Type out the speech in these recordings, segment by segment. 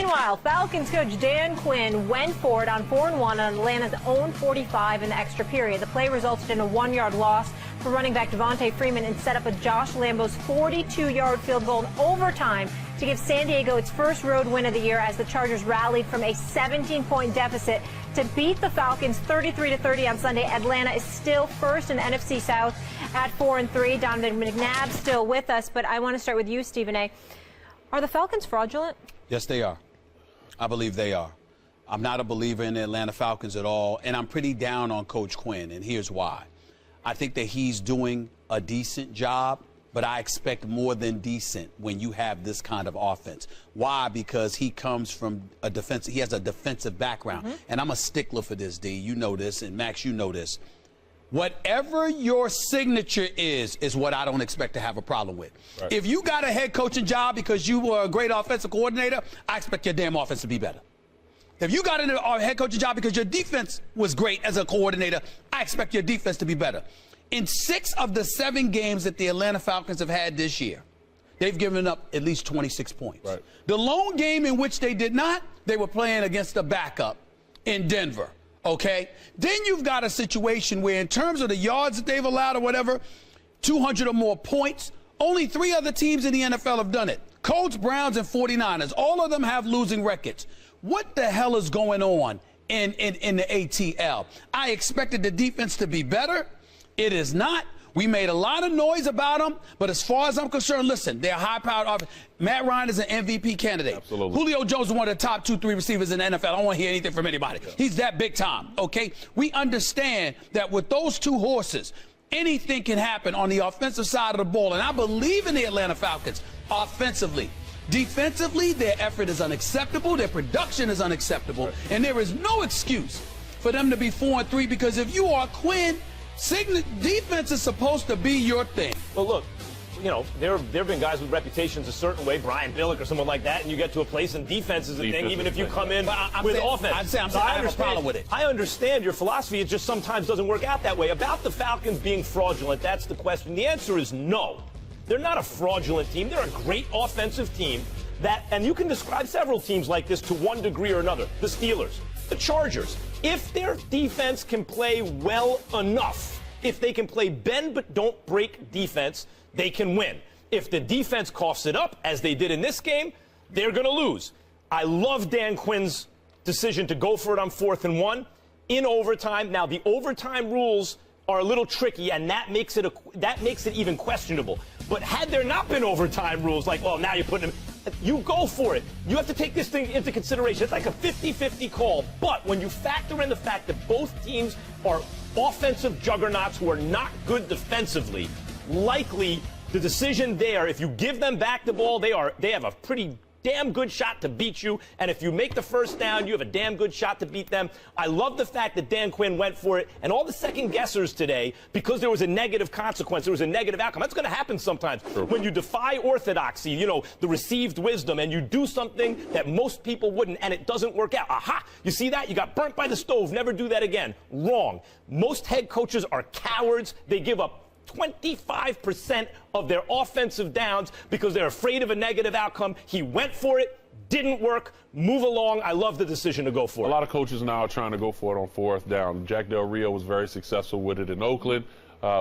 Meanwhile, Falcons coach Dan Quinn went for it on 4-1 on Atlanta's own 45 in the extra period. The play resulted in a 1-yard loss for running back Devontae Freeman and set up a Josh Lambo's 42-yard field goal in overtime to give San Diego its first road win of the year as the Chargers rallied from a 17-point deficit to beat the Falcons 33-30 on Sunday. Atlanta is still first in NFC South at 4-3. Donovan McNabb still with us, but I want to start with you, Stephen A. Are the Falcons fraudulent? Yes, they are. I believe they are. I'm not a believer in the Atlanta Falcons at all, and I'm pretty down on Coach Quinn, and here's why. I think that he's doing a decent job, but I expect more than decent when you have this kind of offense. Why? Because he comes from a defensive, he has a defensive background. And I'm a stickler for this, D. You know this, and Max, you know this. Whatever your signature is what I don't expect to have a problem with. Right. If you got a head coaching job because you were a great offensive coordinator, I expect your damn offense to be better. If you got a head coaching job because your defense was great as a coordinator, I expect your defense to be better. In 6 of the 7 games that the Atlanta Falcons have had this year, they've given up at least 26 points. Right. The lone game in which they did not, they were playing against a backup in Denver. Okay? Then you've got a situation where in terms of the yards that they've allowed or whatever, 200 or more points, only 3 other teams in the NFL have done it. Colts, Browns, and 49ers. All of them have losing records. What the hell is going on in the ATL? I expected the defense to be better. It is not. We made a lot of noise about them, but as far as I'm concerned, listen, they're high-powered offense. Matt Ryan is an MVP candidate. Absolutely. Julio Jones is one of the top 2-3 receivers in the NFL. I don't want to hear anything from anybody. Yeah. He's that big time, okay? We understand that with those 2 horses, anything can happen on the offensive side of the ball, and I believe in the Atlanta Falcons offensively. Defensively, their effort is unacceptable, their production is unacceptable, right. And there is no excuse for them to be 4-3 because if you are Quinn, defense is supposed to be your thing. Well, look, you know, there have been guys with reputations a certain way, Brian Billick or someone like that, and you get to a place and defense is a thing, even if you come in with offense. I'm saying I have a problem with it. I understand your philosophy. It just sometimes doesn't work out that way. About the Falcons being fraudulent, that's the question. The answer is no. They're not a fraudulent team. They're a great offensive team and you can describe several teams like this to one degree or another. The Steelers, the Chargers. If their defense can play well enough, if they can play bend but don't break defense, they can win. If the defense coughs it up, as they did in this game, they're going to lose. I love Dan Quinn's decision to go for it on 4th and 1 in overtime. Now, the overtime rules are a little tricky, and that makes it even questionable. But had there not been overtime rules, like, well, now you're putting them, you go for it. You have to take this thing into consideration. It's like a 50-50 call. But when you factor in the fact that both teams are offensive juggernauts who are not good defensively, likely the decision there, if you give them back the ball, they have a pretty damn good shot to beat you, and if you make the first down, you have a damn good shot to beat them. I love the fact that Dan Quinn went for it, and all the second-guessers today, because there was a negative consequence, there was a negative outcome. That's going to happen sometimes. Sure. When you defy orthodoxy, you know, the received wisdom, and you do something that most people wouldn't, and it doesn't work out. Aha! You see that? You got burnt by the stove. Never do that again. Wrong. Most head coaches are cowards. They give up 25% of their offensive downs because they're afraid of a negative outcome. He went for it, didn't work. Move along. I love the decision to go for it. A lot of coaches now are trying to go for it on 4th down. Jack Del Rio was very successful with it in Oakland.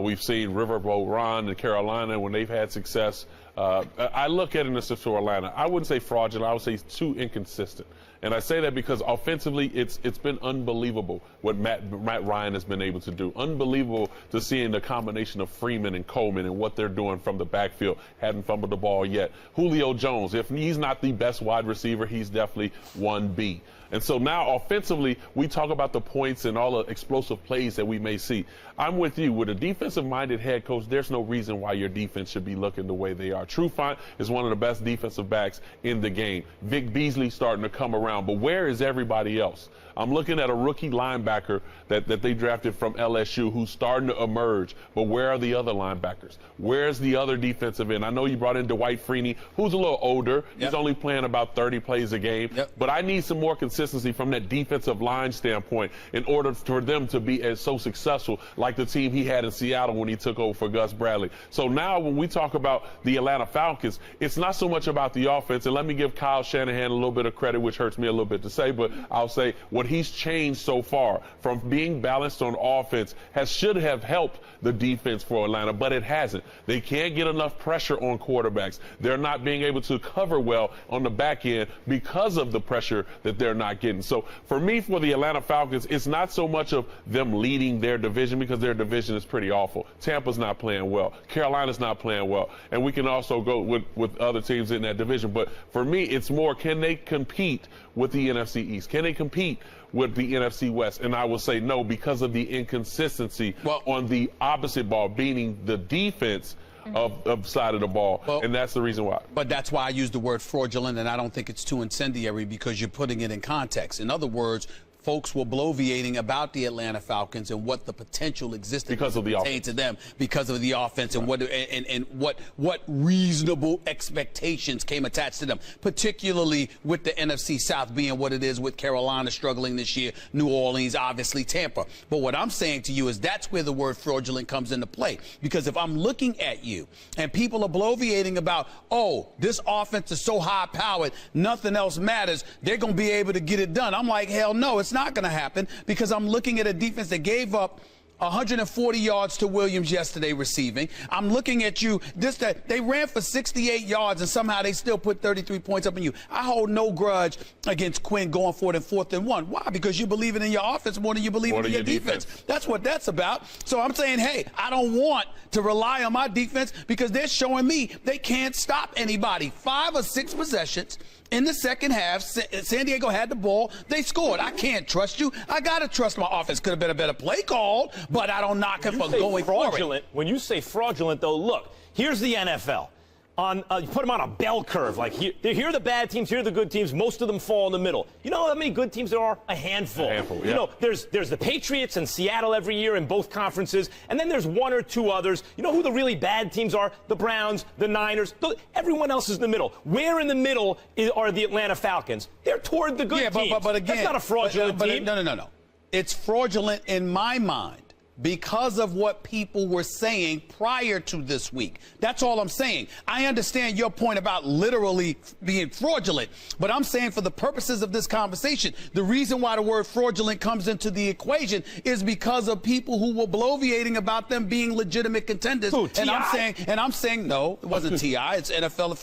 We've seen Riverboat Ron in Carolina when they've had success. I look at it in the sense for Atlanta. I wouldn't say fraudulent. I would say it's too inconsistent. And I say that because offensively, it's been unbelievable what Matt Ryan has been able to do. Unbelievable to seeing the combination of Freeman and Coleman and what they're doing from the backfield. Hadn't fumbled the ball yet. Julio Jones, if he's not the best wide receiver, he's definitely 1B. And so now offensively, we talk about the points and all the explosive plays that we may see. I'm with you. With a defensive-minded head coach, there's no reason why your defense should be looking the way they are. Trufant is one of the best defensive backs in the game. Vic Beasley starting to come around. But where is everybody else? I'm looking at a rookie linebacker that they drafted from LSU who's starting to emerge. But where are the other linebackers? Where's the other defensive end? I know you brought in Dwight Freeney, who's a little older. He's only playing about 30 plays a game. But I need some more consistency from that defensive line standpoint in order for them to be so successful like the team he had in Seattle when he took over for Gus Bradley. So now when we talk about the Atlanta Falcons, it's not so much about the offense. And let me give Kyle Shanahan a little bit of credit, which hurts me a little bit to say, but I'll say what he's changed so far from being balanced on offense should have helped the defense for Atlanta, but it hasn't. They can't get enough pressure on quarterbacks. They're not being able to cover well on the back end because of the pressure that they're not getting. So for me, for the Atlanta Falcons, it's not so much of them leading their division because their division is pretty awful. Tampa's not playing well. Carolina's not playing well. And we can also go with other teams in that division. But for me, it's more, can they compete with the NFC East? Can they compete with the NFC West? And I will say no, because of the inconsistency on the opposite ball, meaning the defense of side of the ball, and that's the reason why. But that's why I use the word fraudulent, and I don't think it's too incendiary because you're putting it in context. In other words, folks were bloviating about the Atlanta Falcons and what the potential existed because of the offense to them because of the offense and what reasonable expectations came attached to them, particularly with the NFC South being what it is, with Carolina struggling this year, New Orleans, obviously Tampa. But what I'm saying to you is that's where the word fraudulent comes into play, because if I'm looking at you and people are bloviating about, oh, this offense is so high powered, nothing else matters, they're going to be able to get it done. I'm like, hell no, it's not going to happen, because I'm looking at a defense that gave up 140 yards to Williams yesterday receiving. I'm looking at you, they ran for 68 yards and somehow they still put 33 points up on you. I hold no grudge against Quinn going for it in 4th and 1. Why? Because you believe in your offense more than you believe in your defense. That's what that's about. So I'm saying, hey, I don't want to rely on my defense because they're showing me they can't stop anybody. 5 or 6 possessions in the second half, San Diego had the ball. They scored. I can't trust you. I got to trust my offense. Could have been a better play call, but I don't knock him for going fraudulent. When you say fraudulent, though, look, here's the NFL. You put them on a bell curve. Like, here are the bad teams, here are the good teams. Most of them fall in the middle. You know how many good teams there are? A handful. Yeah. You know, there's the Patriots and Seattle every year in both conferences, and then there's 1 or 2 others. You know who the really bad teams are? The Browns, the Niners. Everyone else is in the middle. Where in the middle are the Atlanta Falcons? They're toward the good teams. But again, that's not a fraudulent team. No. It's fraudulent in my mind because of what people were saying prior to this week. That's all I'm saying. I understand your point about literally being fraudulent, but I'm saying for the purposes of this conversation, the reason why the word fraudulent comes into the equation is because of people who were bloviating about them being legitimate contenders. Who, and I'm saying no, it wasn't T.I., it's NFL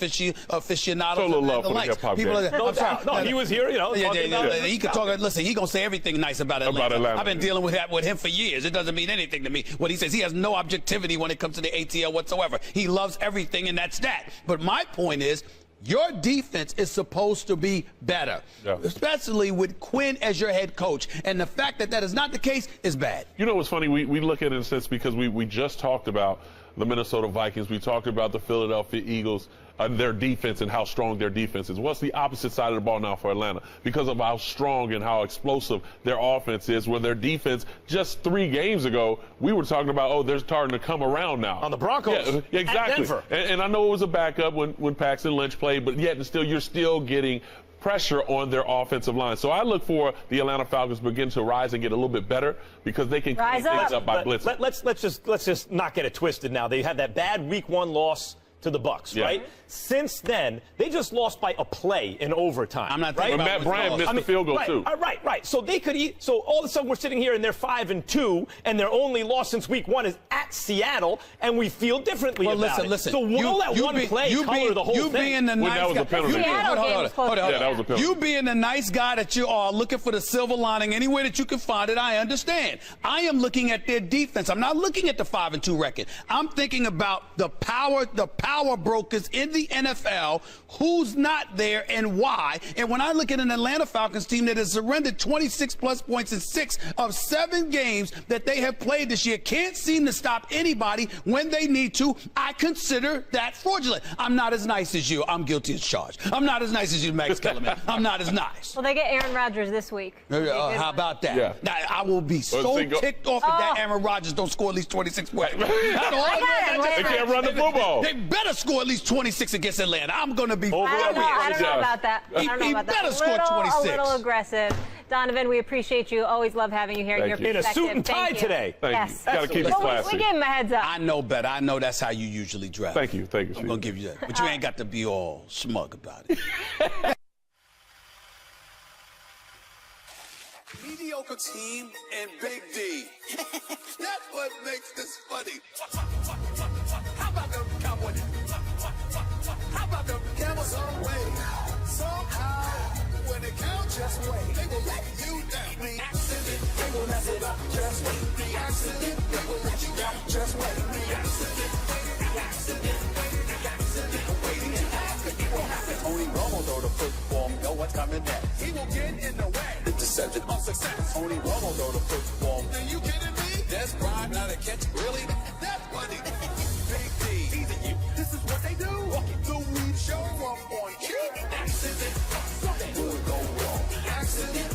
aficionados. Show a little love for the hip-hop No, he was here, you know. He could talk. Listen, he gonna say everything nice about Atlanta. I've been dealing with that with him for years. It doesn't mean anything to me. What he says, he has no objectivity when it comes to the ATL whatsoever. He loves everything, and that's that. But my point is, your defense is supposed to be better, especially with Quinn as your head coach. And the fact that that is not the case is bad. You know what's funny? We look at it in a sense because we just talked about the Minnesota Vikings. We talked about the Philadelphia Eagles, their defense and how strong their defense is. What's the opposite side of the ball now for Atlanta? Because of how strong and how explosive their offense is, where their defense just 3 games ago, we were talking about, oh, they're starting to come around now. On the Broncos. Yeah, exactly. And I know it was a backup when Paxton Lynch played, but yet and still you're still getting pressure on their offensive line. So I look for the Atlanta Falcons begin to rise and get a little bit better because they can clean things up by blitzing. Let's just not get it twisted now. They had that bad Week 1 loss to the Bucs, right? Since then, they just lost by a play in overtime. I'm not right? But Matt Bryant missed the field goal too. Right. So they could eat. So all of a sudden we're sitting here and they're 5-2, and their only loss since Week 1 is at Seattle, and we feel differently about it. Listen. So will that one play color the whole thing? Being the nice that was a penalty. That was a penalty. You being the nice guy that you are, looking for the silver lining any way that you can find it, I understand. I am looking at their defense. I'm not looking at the 5-2 record. I'm thinking about the power power brokers in the NFL, who's not there and why. And when I look at an Atlanta Falcons team that has surrendered 26-plus points in 6 of 7 games that they have played this year, can't seem to stop anybody when they need to, I consider that fraudulent. I'm not as nice as you. I'm guilty as charged. I'm not as nice as you, Max Kellerman. I'm not as nice. Well, they get Aaron Rodgers this week. How about that? Yeah. Now, I will be so ticked off if that Aaron Rodgers don't score at least 26 points. They can't run the football. They better score at least 26 against Atlanta. I'm going to be I don't know about that. He better score 26. A little aggressive. Donovan, we appreciate you. Always love having you here. Thank you. In a suit and tie today. Thank you. Got to keep it classy. We gave him a heads up. I know better. I know that's how you usually dress. Thank you. I'm going to give you that. But you ain't got to be all smug about it. Mediocre team and Big D. That's what makes this funny. How about them Cowboys? How about them Camels? Some way, somehow, when it counts, just wait. They will let you down. The accident, they will mess it up. Just wait. The accident, they will let you down. Just wait. The accident, the accident, the accident, waiting to happen. It will happen. Only Romo throw the football. Know what's coming next. He will get in the way. Interception of success. Only Romo throw the football. Are you kidding me? That's pride, not a catch. Really? That's funny. Big D. Easy you. This is what they do. The weed show up on cue. Accident. Something would go wrong. Accident.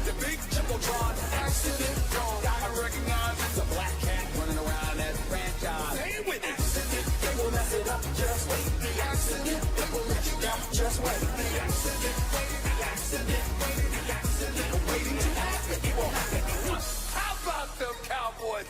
The big Jumbotron. Accident. I recognize it's a black cat running around that franchise. Say it with accident. They will mess it up. Just wait. The accident. They will let you down. Just wait. The accident. The accident. The accident. Waiting to happen. It won't happen. How about them Cowboys?